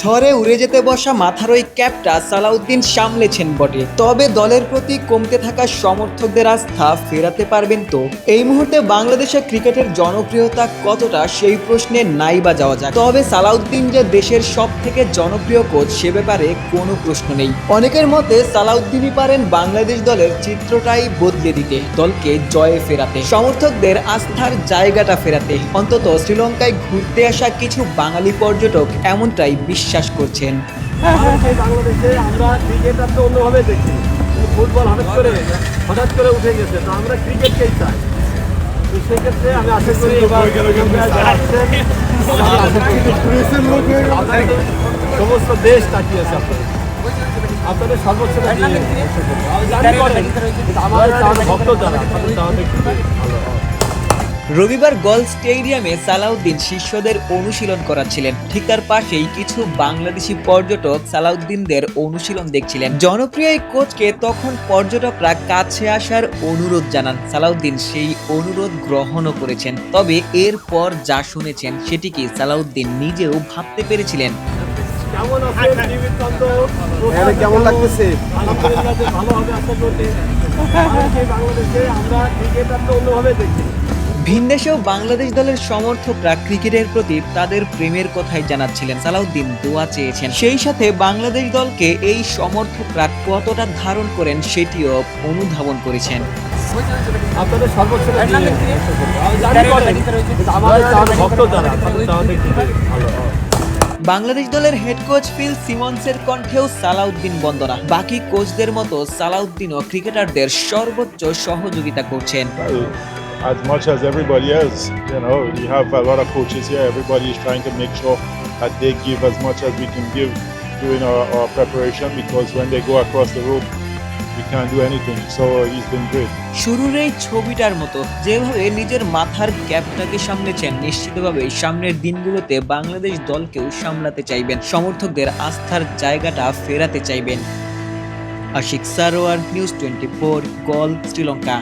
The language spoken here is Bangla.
ঝড়ে উড়ে যেতে বসা মাথার ওই ক্যাপটা সালাউদ্দিন সামলেছেন বটে, তবে দলের প্রতি কমতে থাকা সমর্থকদের আস্থা ফেরাতে পারবেন তো? এই মুহূর্তে বাংলাদেশের ক্রিকেটের জনপ্রিয়তা কতটা সেই প্রশ্নে নাই বা যাওয়া যাক। তবে সালাউদ্দিন যে দেশের সব থেকে জনপ্রিয় কোচ সে ব্যাপারে কোনো প্রশ্ন নেই। অনেকের মতে সালাউদ্দিনই পারেন বাংলাদেশ দলের চিত্রটাই বদলে দিতে, দলকে জয়ে ফেরাতে, সমর্থকদের আস্থার জায়গাটা ফেরাতে। অন্তত শ্রীলঙ্কায় ঘুরতে আসা কিছু বাঙালি পর্যটক এমনটাই বিশ্বাস করছেন। বাংলাদেশে আমরা ক্রিকেটার তো অন্যভাবে দেখি, ফুটবল হঠাৎ করে উঠে গেছে, তো আমরা ক্রিকেটকেই চাই। তো সেক্ষেত্রে আমি আশা করি এবার সমস্ত দেশ তাকিয়ে আছে আপনাদের সর্বোচ্চ আমাদের ভক্ত যারা তাদের ভালো। রবিবার গল স্টেডিয়ামে সালাউদ্দিন শিষ্যদের অনুশীলন করাচ্ছিলেন। ঠিক তার পাশেই কিছু বাংলাদেশি পর্যটক সালাউদ্দিনদের অনুশীলন দেখছিলেন। জনপ্রিয় এই কোচকে তখন পর্যটকরা কাছে আসার অনুরোধ জানান। সালাউদ্দিন সেই অনুরোধ গ্রহণও করেছেন। তবে এরপর যা শুনেছেন সেটি কি সালাউদ্দিন নিজেও ভাবতে পেরেছিলেন? কেমন লাগতেছে? ভালো হবে আশা করতে। বাংলাদেশে আমরা ক্রিকেটার তো অন্যভাবে দেখি। ভিনদেশেও বাংলাদেশ দলের সমর্থকরা ক্রিকেটের প্রতি তাদের প্রেমের কথাই জানাচ্ছিলেন। সালাউদ্দিন দোয়া চেয়েছেন। সেই সাথে বাংলাদেশ দলকে এই সমর্থকরা কতটা ধারণ করেন সেটিও অনুধাবন করেছেন। আপনাদের সর্বোচ্চ ভক্ত যারা ভালো। বাংলাদেশ দলের হেড কোচ ফিল সিমন্সের কণ্ঠেও সালাউদ্দিন বন্দনা। বাকি কোচদের মতো সালাউদ্দিনও ক্রিকেটারদের সর্বোচ্চ সহযোগিতা করছেন। As much as everybody else, we have a lot of coaches here. Everybody is trying to make sure that they give as much as we can give during our preparation, because when they go across the rope, we can't do anything. So he's been great. শুরুর এই ছবিটার মতো যেভাবে নিজের মাথার ক্যাপটাকে সামলেছেন, নিশ্চিতভাবে সামনের দিনগুলোতে বাংলাদেশ দলকেও সামলাতে চাইবেন, সমর্থকদের আস্থার জায়গাটা ফেরাতে চাইবেন। আশিক সারোয়ার, নিউজ 24, গল, শ্রীলঙ্কা।